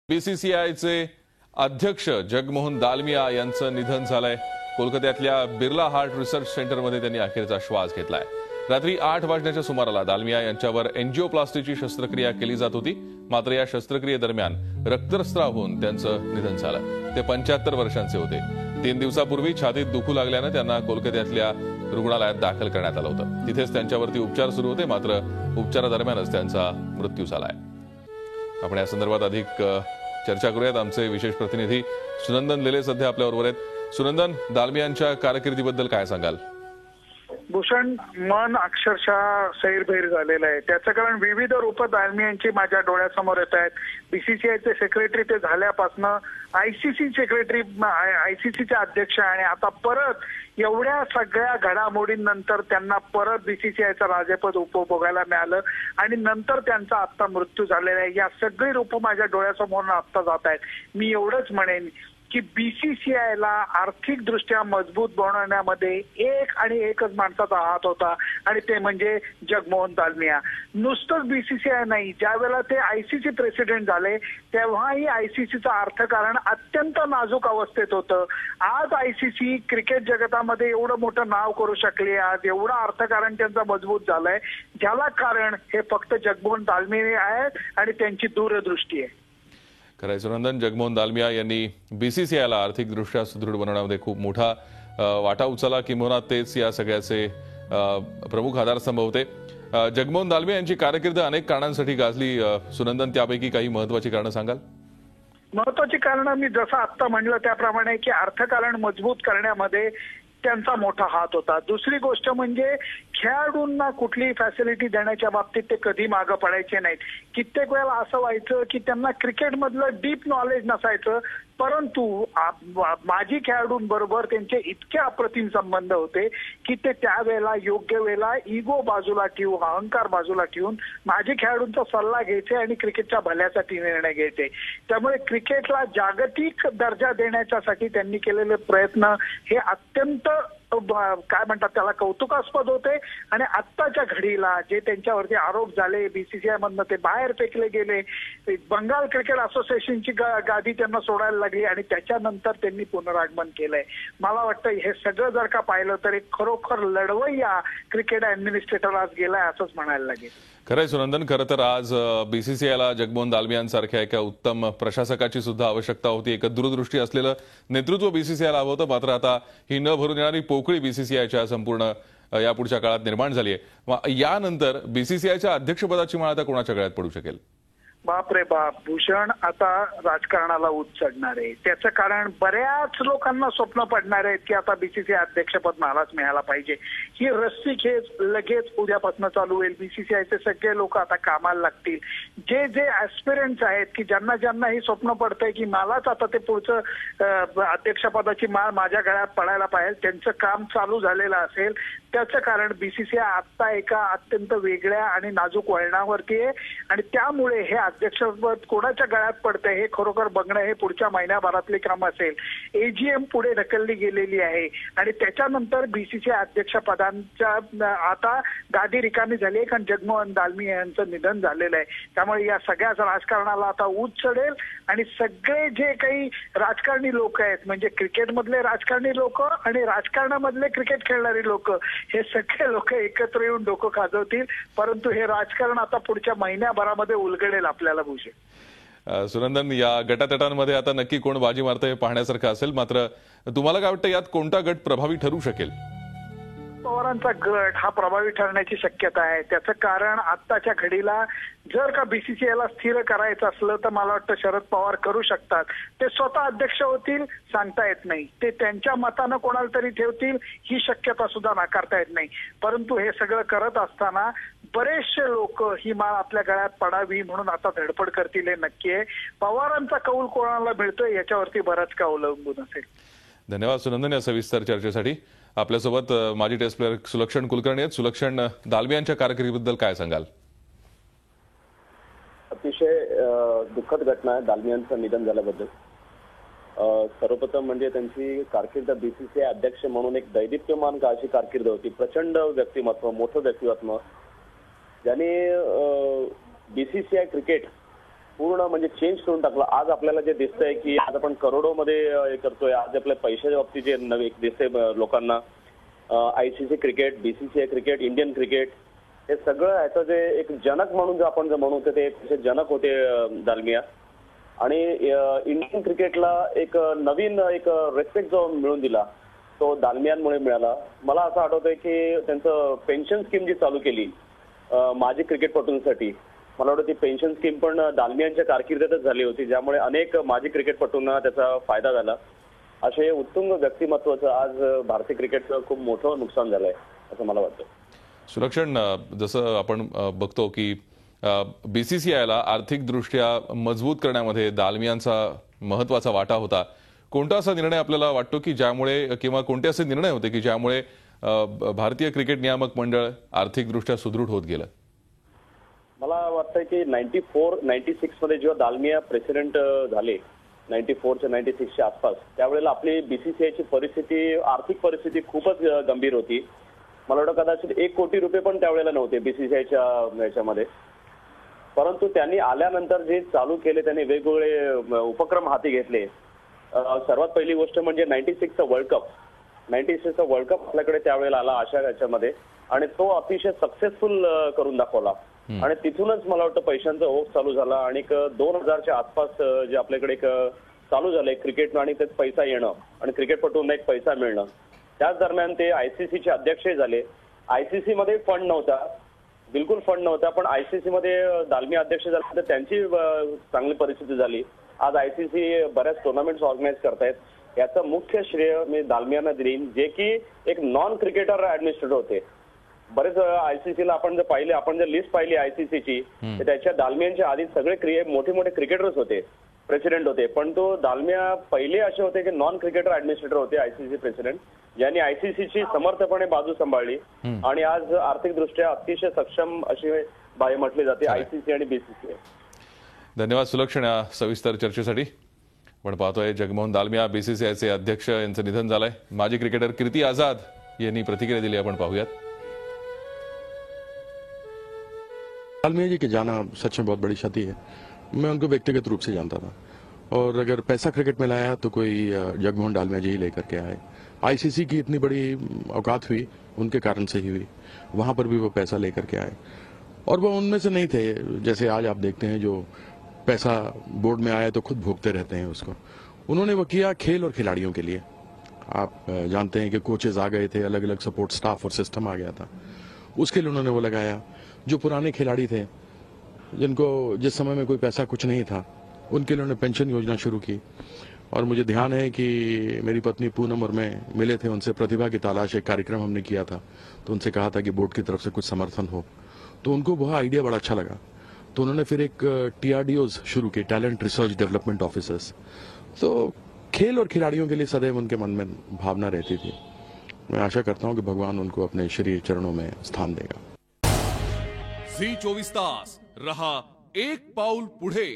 बीसीसीआयचे अध्यक्ष जगमोहन दालमिया यांचं निधन झालंय। कोलकात्यातल्या बिर्ला हार्ट रिसर्च सेंटरमध्ये त्यांनी अखेरचा श्वास घेतलाय। रात्री 8 वाजण्याच्या सुमाराला दालमिया यांच्यावर एंजिओप्लास्टीची शस्त्रक्रिया केली जात होती, मात्र या शस्त्रक्रियेदरम्यान रक्तस्राव होऊन त्यांचं निधन झालं। ते 75 वर्षांचे होते। 3 दिवसापूर्वी छातीत दुखू लागल्यानं त्यांना कोलकात्यातल्या रुग्णालयात दाखल करण्यात आलं होतं। तिथेच त्यांच्यावरती उपचार सुरू होते, मात्र उपचारादरम्यानच त्यांचा मृत्यू झालाय। आपण या संदर्भात अधिक चर्चा करूयात। आमचे विशेष प्रतिनिधी सुनंदन लेले सध्या आपल्याबरोबर आहेत। सुनंदन, दालमियांच्या कारकिर्दीबद्दल काय सांगाल? भूषण, मन अक्षरशः सैरभैर झालेलं आहे। त्याचं कारण विविध रूप दालमियांची माझ्या डोळ्यासमोर येत आहेत। बीसीसीआयचे सेक्रेटरी ते झाल्यापासून आयसीसी सेक्रेटरी, आयसीसीचे अध्यक्ष आणि आता परत एवढ्या सगळ्या घडामोडींनंतर त्यांना परत बीसीसीआयचं राजेपद उपभोगायला मिळालं आणि नंतर त्यांचा आता मृत्यू झालेला आहे। या सगळी रूप माझ्या डोळ्यासमोर आता जात आहेत। मी एवढंच म्हणेन की बीसीसीआयला आर्थिक दृष्ट्या मजबूत बनवण्यामध्ये एक आणि एकच माणसाचा हात होता आणि ते म्हणजे जगमोहन दालमिया। नुसतंच बीसीसीआय नाही, ज्यावेळेला ते आयसीसी प्रेसिडेंट झाले तेव्हाही आयसीसीचं अर्थकारण अत्यंत नाजूक अवस्थेत होतं। आज आयसीसी क्रिकेट जगतामध्ये एवढं मोठं नाव करू शकले, आज एवढं अर्थकारण त्यांचं मजबूत झालंय, ज्याला कारण हे फक्त जगमोहन दालमिया आहेत आणि त्यांची दूरदृष्टी आहे। खरंय सुनंदन, जगमोहन दालमिया यांनी बीसीसीआयला आर्थिकदृष्ट्या सुदृढ बनवण्यामध्ये खूप मोठा वाटा उचलला, किंबहुना तेच या सगळ्याचे प्रमुख आधारस्तंभ होते। जगमोहन दालमिया यांची कारकीर्द अनेक कारणांसाठी गाजली। सुनंदन, त्यापैकी काही महत्त्वाची कारणं सांगाल? महत्त्वाची कारणं मी जसं आता म्हणलं त्याप्रमाणे की अर्थकारण मजबूत करण्यामध्ये त्यांचा मोठा हात होता। दुसरी गोष्ट म्हणजे खेळाडूंना कुठलीही फॅसिलिटी देण्याच्या बाबतीत ते कधी मागे पडायचे नाहीत। कित्येक वेळा असं व्हायचं की त्यांना क्रिकेटमधलं डीप नॉलेज नसायचं, परंतु माजी खेळाडूंबरोबर त्यांचे इतके अप्रतिम संबंध होते की ते त्यावेळेला योग्य वेळेला इगो बाजूला ठेवून, अहंकार बाजूला ठेवून माजी खेळाडूंचा सल्ला घ्यायचे आणि क्रिकेटच्या भल्यासाठी निर्णय घ्यायचे। त्यामुळे क्रिकेटला जागतिक दर्जा देण्यासाठी त्यांनी केलेले प्रयत्न हे अत्यंत काय म्हणतात त्याला कौतुकास्पद होते। आणि आत्ताच्या घडीला जे त्यांच्यावरती आरोप झाले, बीसीसीआय मधनं ते बाहेर फेकले गेले, बंगाल क्रिकेट असोसिएशनची गादी त्यांना सोडायला लागली आणि त्याच्यानंतर त्यांनी पुनरागमन केलंय। मला वाटतं हे सगळं जर का पाहिलं तर एक खरोखर लढवय्या क्रिकेट ऍडमिनिस्ट्रेटर आज गेलाय असंच म्हणायला लागेल। खरंय सुनंदन, खरं तर आज बीसीसीआयला जगमोहन दालमियांसारख्या एका उत्तम प्रशासकाची सुद्धा आवश्यकता होती। एक दूरदृष्टी असलेलं नेतृत्व बीसीसीआयला हवं होतं, मात्र आता ही न भरून येणारी पोकळी बीसीसीआयच्या संपूर्ण यापुढच्या काळात निर्माण झाली आहे। यानंतर बीसीसीआयच्या अध्यक्षपदाची माळ आता कोणाच्या गळ्यात पडू शकेल? बाप रे बाप भूषण, आता राजकारणाला ऊत चढणार आहे। त्याचं कारण बऱ्याच लोकांना स्वप्न पडणार आहेत की आता बीसीसीआय अध्यक्षपद मलाच मिळायला पाहिजे। ही रस्सी खेच लगेच उद्यापासून चालू होईल। बीसीसीआयचे सगळे लोक आता कामाला लागतील। जे जे ऍस्पिरंट्स आहेत की ज्यांना ज्यांना ही स्वप्न पडतंय की मलाच आता ते पुढचं अध्यक्षपदाची माळ माझ्या गळ्यात पडायला पाहिजे, त्यांचं काम चालू झालेलं असेल। त्याचं कारण बीसीसीआय आता एका अत्यंत वेगळ्या आणि नाजूक वळणावरती आहे आणि त्यामुळे हे अध्यक्षपद कोणाच्या गळ्यात पडतंय हे खरोखर बघणं हे पुढच्या महिन्याभरातले काम असेल। एजीएम पुढे ढकलली गेलेली आहे आणि त्याच्यानंतर बीसीसीआय अध्यक्षपदांच्या आता गादी रिकामी झाली आहे, कारण जगमोहन दालमिया यांचं निधन झालेलं आहे। त्यामुळे या सगळ्याच राजकारणाला आता ऊत चढेल आणि सगळे जे काही राजकारणी लोक आहेत, म्हणजे क्रिकेटमधले राजकारणी लोक आणि राजकारणामधले क्रिकेट खेळणारी लोक, हे सगळे लोक एकत्र येऊन डोकं खाजवतील। परंतु हे राजकारण आता पुढच्या महिन्याभरामध्ये उलगडेल आपल्याला भूषण। सुनंदन, या गटातटांमध्ये आता नक्की कोण बाजी मारतं हे पाहण्यासारखं असेल, मात्र तुम्हाला काय वाटतं यात कोणता गट प्रभावी ठरू शकेल? पवारांचा गट हा प्रभावी ठरण्याची शक्यता आहे। त्याचं कारण आत्ताच्या घडीला जर का बीसीसीआयला स्थिर करायचं असलं तर मला वाटतं शरद पवार करू शकतात। ते स्वतः अध्यक्ष होतील सांगता येत नाही, ते त्यांच्या मतानं कोणाला तरी ठेवतील ही शक्यता सुद्धा नाकारता येत नाही। परंतु हे सगळं करत असताना बरेचसे लोक ही माळ आपल्या गळ्यात पडावी म्हणून आता धडपड करतील हे नक्की आहे। पवारांचा कौल कोणाला मिळतोय याच्यावरती बरंच का अवलंबून असेल। धन्यवाद सुनंदन या सविस्तर चर्चेसाठी। आपल्यासोबत माजी टेस्ट प्लेअर सुलक्षण कुलकर्णी आहेत। सुलक्षण, दालमियांच्या कारकिर्दीबद्दल काय सांगाल? अतिशय दुःखद घटना आहे दालमियांचं निधन झाल्याबद्दल। सर्वप्रथम म्हणजे त्यांची कारकीर्द बीसीसीआय अध्यक्ष म्हणून एक दैदिप्यमान अशी कारकीर्द होती। प्रचंड व्यक्तिमत्व, मोठं व्यक्तिमत्व, ज्याने बीसीसीआय क्रिकेट पूर्ण म्हणजे चेंज करून टाकलं. आज आपल्याला जे दिसतंय की आज आपण करोडोमध्ये हे करतोय. आज आपल्या पैशाच्या बाबतीत जे नवे दिसतंय लोकांना, ICC cricket, BCCI cricket, Indian cricket, हे सगळं ह्याचं जे एक जनक म्हणून आपण म्हणू ते जनक होते दालमिया. आणि इंडियन क्रिकेटला एक नवीन एक रेस्पेक्ट जो मिळून दिला तो दालमियांमुळे मिळाला. मला असं आठवतंय की त्यांचं पेन्शन स्कीम जी चालू केली माजी क्रिकेटपटूंसाठी, मला वाटतं ती पेन्शन स्कीम पण दालमियांच्या कारकिर्दीतच झाली होती, ज्यामुळे अनेक माजी क्रिकेटपटूंना त्याचा फायदा झाला. असे उत्तुंग व्यक्तिमत्वाचं आज भारतीय क्रिकेटचं खूप मोठं नुकसान झालंय असं मला वाटतं. सुलक्षण, जसं आपण बघतो की बीसीसीआयला आर्थिकदृष्ट्या मजबूत करण्यामध्ये दालमियांचा महत्वाचा वाटा होता. कोणता असा निर्णय आपल्याला वाटतो की ज्यामुळे, किंवा कोणते असे निर्णय होते की ज्यामुळे भारतीय क्रिकेट नियामक मंडळ आर्थिकदृष्ट्या सुदृढ होत गेलं? मला वाटतंय की 96 मध्ये जेव्हा दालमिया प्रेसिडेंट झाले, 94च्या 96च्या आसपास, त्यावेळेला आपली बीसीसीआयची परिस्थिती, आर्थिक परिस्थिती खूपच गंभीर होती. मला वाटतं कदाचित 1 कोटी रुपये पण त्यावेळेला नव्हते बीसीसीआयच्या याच्यामध्ये. परंतु त्यांनी आल्यानंतर जे चालू केले, त्यांनी वेगवेगळे उपक्रम हाती घेतले. सर्वात पहिली गोष्ट म्हणजे 96चा वर्ल्ड कप. 96चा वर्ल्ड कप आपल्याकडे त्यावेळेला आला अशा याच्यामध्ये, आणि तो अतिशय सक्सेसफुल करून दाखवला. आणि तिथूनच मला वाटतं पैशांचा ओघ चालू झाला. आणि 2000च्या आसपास जे आपल्याकडे एक चालू झालंय क्रिकेट, आणि त्यात पैसा येणं आणि क्रिकेटपटूंना एक पैसा मिळणं. त्याच दरम्यान ते आयसीसीचे अध्यक्षही झाले. आयसीसी मध्ये फंड नव्हता, बिलकुल फंड नव्हता, पण आयसीसी मध्ये दालमिया अध्यक्ष झाल्यानंतर त्यांची चांगली परिस्थिती झाली. आज आयसीसी बऱ्याच टुर्नामेंट्स ऑर्गनाईज करतायत. याचं मुख्य श्रेय मी दालमियांना देईन, जे की एक नॉन क्रिकेटर ऍडमिनिस्ट्रेटर होते. बरेच आयसीसीला आपण जर लिस्ट पाहिली आयसीसीची, तर त्याच्या दालमियांच्या आधी सगळे मोठे मोठे क्रिकेटर्स होते, प्रेसिडेंट होते. पण तो दालमिया पहिले असे होते की नॉन क्रिकेटर ऍडमिनिस्ट्रेटर होते आयसीसी प्रेसिडेंट, ज्यांनी आयसीसीची समर्थपणे बाजू सांभाळली. आणि आज आर्थिकदृष्ट्या अतिशय सक्षम अशी म्हटली जाते आयसीसी आणि बीसीसीआय. धन्यवाद सुलक्षण या सविस्तर चर्चेसाठी. आपण पाहतोय जगमोहन दालमिया बीसीसीआयचे अध्यक्ष यांचं निधन झालंय. माजी क्रिकेटर कीर्ती आझाद यांनी प्रतिक्रिया दिली, आपण पाहूयात. दालमिया जी के जाना सच में बहुत बड़ी क्षति है. मैं उनको व्यक्तिगत रूप से जानता था, और अगर पैसा क्रिकेट में लाया तो कोई जगमोहन दालमिया जी ही लेकर के आए. आईसीसी की इतनी बड़ी औकात हुई उनके कारण से ही हुई, वहां पर भी वो पैसा लेकर के आए. और वो उनमें से नहीं थे जैसे आज आप देखते हैं जो पैसा बोर्ड में आया तो खुद भोगते रहते हैं उसको. उन्होंने वो किया खेल और खिलाड़ियों के लिए. आप जानते हैं कि कोचेज आ गए थे, अलग अलग सपोर्ट स्टाफ और सिस्टम आ गया था, उसके लिए उन्होंने वो लगाया. जो पुराने खिलाड़ी थे, जिनको जिस समय में कोई पैसा कुछ नहीं था, उनके लिए उन्होंने पेंशन योजना शुरू की. और मुझे ध्यान है कि मेरी पत्नी पूनम और मैं मिले थे उनसे, प्रतिभा की तलाश एक कार्यक्रम हमने किया था, तो उनसे कहा था कि बोर्ड की तरफ से कुछ समर्थन हो. तो उनको वह आइडिया बड़ा अच्छा लगा, तो उन्होंने फिर एक TRDOs शुरू किए, टैलेंट रिसर्च डेवलपमेंट ऑफिसर्स. तो खेल और खिलाड़ियों के लिए सदैव उनके मन में भावना रहती थी. मैं आशा करता हूं कि भगवान उनको अपने श्री चरणों में स्थान देगा. झी 24 तास रहा एक पाऊल पुढे.